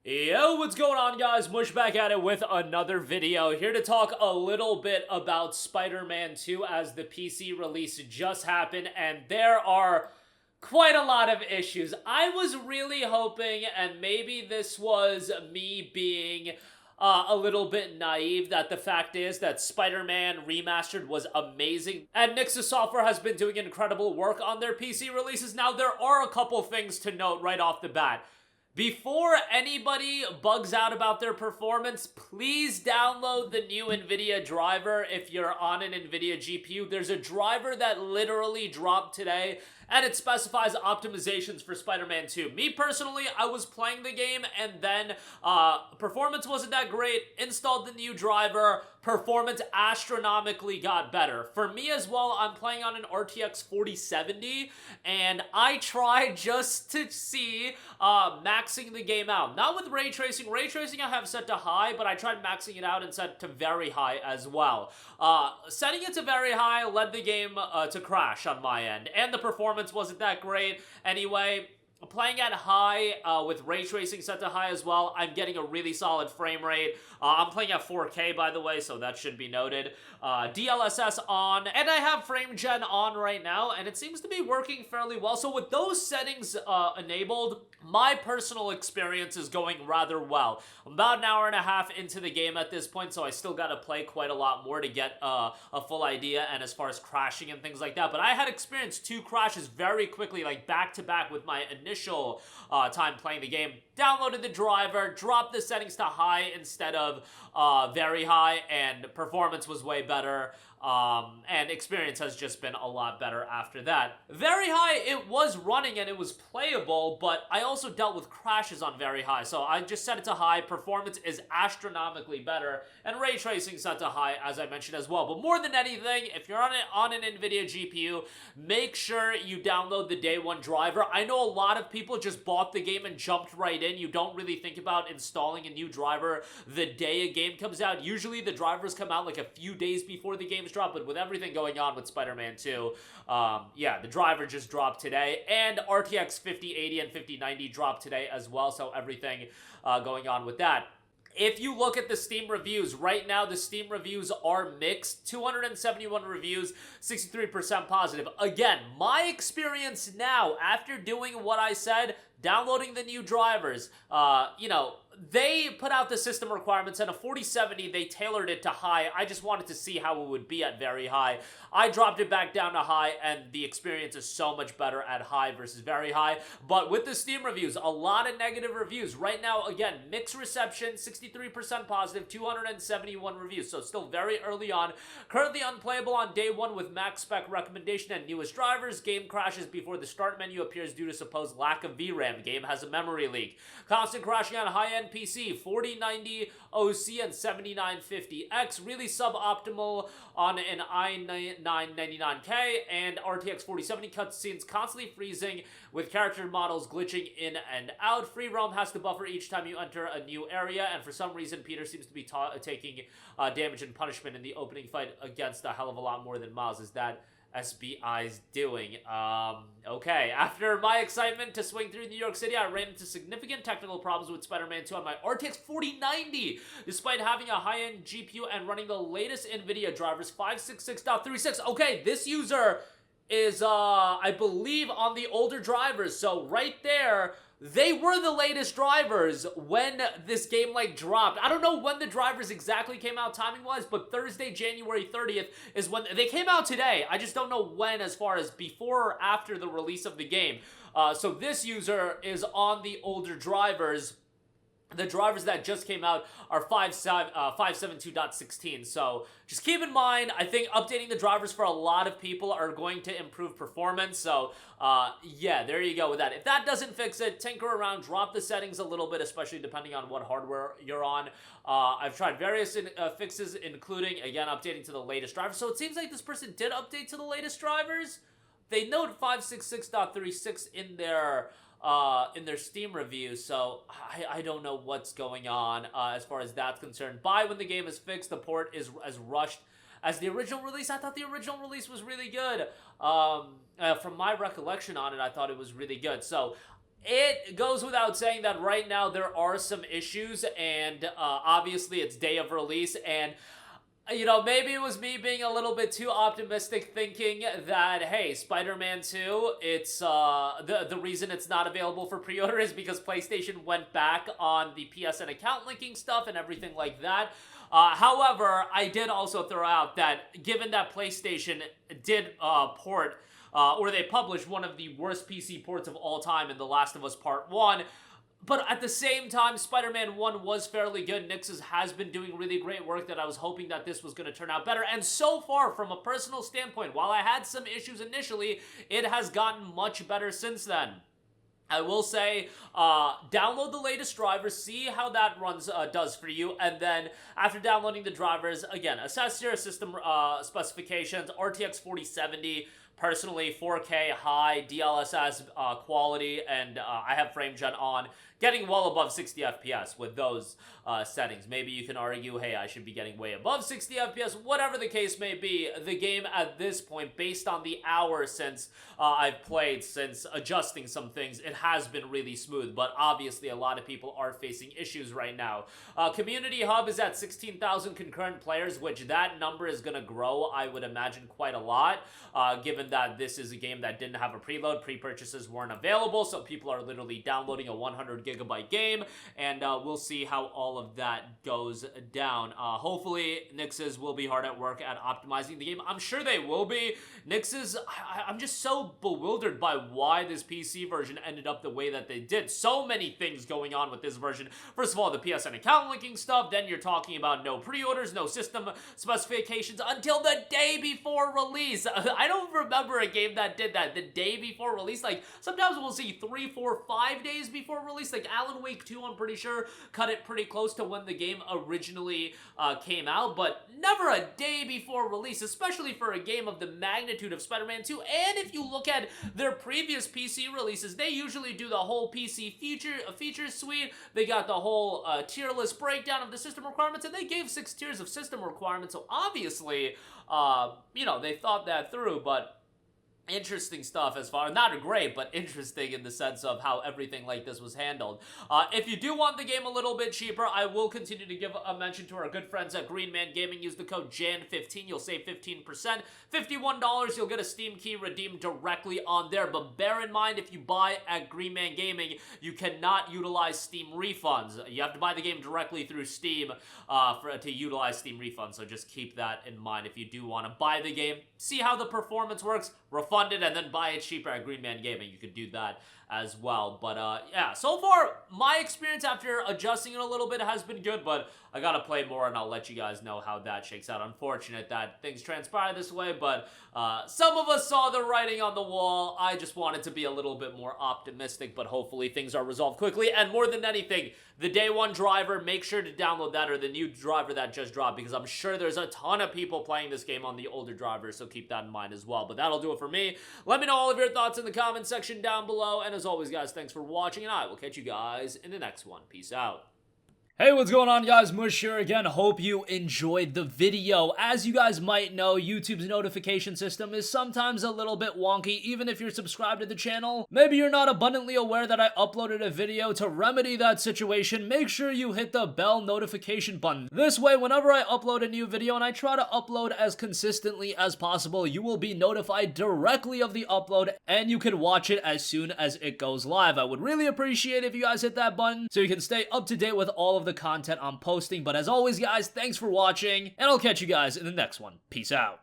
Yo, what's going on, guys? Mush back at it with another video. Here to talk a little bit about Spider-Man 2 as the PC release just happened, and there are quite a lot of issues. I was really hoping, and maybe this was me being a little bit naive, that the fact is that Spider-Man Remastered was amazing, and Nixxes Software has been doing incredible work on their PC releases. Now, there are a couple things to note right off the bat. Before anybody bugs out about their performance, please download the new NVIDIA driver if you're on an NVIDIA GPU. There's a driver that literally dropped today, and it specifies optimizations for Spider-Man 2. Me personally, I was playing the game, and then performance wasn't that great. Installed the new driver. Performance astronomically got better. For me as well, I'm playing on an RTX 4070, and I tried just to see maxing the game out. Not with ray tracing. Ray tracing I have set to high, but I tried maxing it out and set to very high as well. Setting it to very high led the game to crash on my end, and the performance wasn't that great. Anyway, playing at high with ray tracing set to high as well, I'm getting a really solid frame rate. I'm playing at 4K, by the way, so that should be noted. DLSS on, and I have frame gen on right now, and it seems to be working fairly well. So with those settings enabled, my personal experience is going rather well. I'm about an hour and a half into the game at this point, so I still got to play quite a lot more to get a full idea, and as far as crashing and things like that. But I had experienced 2 crashes very quickly, like back to back with my initial time playing the game. Downloaded the driver, dropped the settings to high instead of very high, and performance was way better. And experience has just been a lot better after that. Very high, it was running and it was playable, but I also dealt with crashes on very high, so I just set it to high. Performance is astronomically better, and ray tracing set to high, as I mentioned as well. But more than anything, if you're on an NVIDIA GPU, make sure you download the day one driver. I know a lot of people just bought the game and jumped right in. You don't really think about installing a new driver the day a game comes out. Usually the drivers come out like a few days before the game's drop, but with everything going on with Spider-Man 2, yeah, the driver just dropped today, and RTX 5080 and 5090 dropped today as well, so everything going on with that. If you look at the Steam reviews, right now the Steam reviews are mixed. 271 reviews, 63% positive. Again, my experience now, after doing what I said, downloading the new drivers, you know, they put out the system requirements, and a 4070, they tailored it to high. I just wanted to see how it would be at very high. I dropped it back down to high, and the experience is so much better at high versus very high. But with the Steam reviews, a lot of negative reviews. Right now, again, mixed reception, 63% positive, 271 reviews, so still very early on. Currently unplayable on day one with max spec recommendation and newest drivers. Game crashes before the start menu appears due to supposed lack of VRAM. Game has a memory leak. Constant crashing on high-end PC, 4090 OC and 7950X, really suboptimal on an i9-99K, and RTX 4070 cutscenes constantly freezing with character models glitching in and out. Free roam has to buffer each time you enter a new area, and for some reason Peter seems to be taking damage and punishment in the opening fight against a hell of a lot more than Miles. Is that SBI's doing? Okay, after my excitement to swing through New York City, I ran into significant technical problems with Spider-Man 2 on my RTX 4090, despite having a high-end GPU and running the latest NVIDIA drivers, 566.36. Okay, this user is, I believe, on the older drivers, so right there, they were the latest drivers when this game, like, dropped. I don't know when the drivers exactly came out timing-wise, but Thursday, January 30th is when they came out today. I just don't know when, as far as before or after the release of the game. So this user is on the older drivers. The drivers that just came out are 572.16, so just keep in mind, I think updating the drivers for a lot of people are going to improve performance, so yeah, there you go with that. If that doesn't fix it, tinker around, drop the settings a little bit, especially depending on what hardware you're on. I've tried various fixes, including, again, updating to the latest drivers, so it seems like this person did update to the latest drivers. They note 566.36 in their Steam review, so I don't know what's going on as far as that's concerned. Buy when the game is fixed. The port is as rushed as the original release. I thought the original release was really good. From my recollection on it, I thought it was really good. So it goes without saying that right now there are some issues, and obviously it's day of release, and maybe it was me being a little bit too optimistic, thinking that, hey, Spider-Man 2, it's the reason it's not available for pre-order is because PlayStation went back on the PSN account linking stuff and everything like that. However, I did also throw out that given that PlayStation did port or they published one of the worst PC ports of all time in The Last of Us Part 1, but at the same time, Spider-Man 1 was fairly good. Nix's has been doing really great work that I was hoping that this was going to turn out better. And so far, from a personal standpoint, while I had some issues initially, it has gotten much better since then. I will say, download the latest drivers, see how that does for you, and then after downloading the drivers, again, assess your system specifications. RTX 4070, personally 4K high DLSS quality, and I have FrameGen on, getting well above 60 FPS with those settings. Maybe you can argue, hey, I should be getting way above 60 FPS. Whatever the case may be, the game at this point, based on the hours since I've played, since adjusting some things, it has been really smooth. But obviously, a lot of people are facing issues right now. Community Hub is at 16,000 concurrent players, which that number is going to grow, I would imagine, quite a lot, given that this is a game that didn't have a preload. Pre-purchases weren't available, so people are literally downloading a 100-gigabyte game, and we'll see how all of that goes down. Hopefully, Nix's will be hard at work at optimizing the game. I'm sure they will be. Nix's, I'm just so bewildered by why this PC version ended up the way that they did. So many things going on with this version. First of all, the PSN account linking stuff, then you're talking about no pre-orders, no system specifications until the day before release. I don't remember a game that did that the day before release. Like, sometimes we'll see 3, 4, 5 days before release. Like, Alan Wake 2, I'm pretty sure, cut it pretty close to when the game originally came out, but never a day before release, especially for a game of the magnitude of Spider-Man 2. And if you look at their previous PC releases, they usually do the whole PC feature suite. They got the whole tier list breakdown of the system requirements, and they gave 6 tiers of system requirements, so obviously, they thought that through. But interesting stuff as far, not great, but interesting in the sense of how everything like this was handled. If you do want the game a little bit cheaper, I will continue to give a mention to our good friends at Green Man Gaming. Use the code JAN15, you'll save 15%. $51, you'll get a Steam key redeemed directly on there, but bear in mind, if you buy at Green Man Gaming, you cannot utilize Steam refunds. You have to buy the game directly through Steam to utilize Steam refunds, so just keep that in mind if you do want to buy the game, see how the performance works, refund it, and then buy it cheaper at Green Man Gaming. You could do that as well. But yeah, so far my experience after adjusting it a little bit has been good, but I gotta play more and I'll let you guys know how that shakes out. Unfortunate that things transpire this way, but some of us saw the writing on the wall. I just wanted to be a little bit more optimistic, but hopefully things are resolved quickly. And more than anything, the day one driver, make sure to download that, or the new driver that just dropped, because I'm sure there's a ton of people playing this game on the older drivers, so keep that in mind as well. But that'll do it for me. Let me know all of your thoughts in the comment section down below, and as always, guys, thanks for watching, and I will catch you guys in the next one. Peace out. Hey, what's going on, guys? Mush here again. Hope you enjoyed the video. As you guys might know, YouTube's notification system is sometimes a little bit wonky, even if you're subscribed to the channel. Maybe you're not abundantly aware that I uploaded a video. To remedy that situation, make sure you hit the bell notification button. This way, whenever I upload a new video, and I try to upload as consistently as possible, you will be notified directly of the upload, and you can watch it as soon as it goes live. I would really appreciate if you guys hit that button so you can stay up to date with all of the content I'm posting. But as always, guys, thanks for watching, and I'll catch you guys in the next one. Peace out.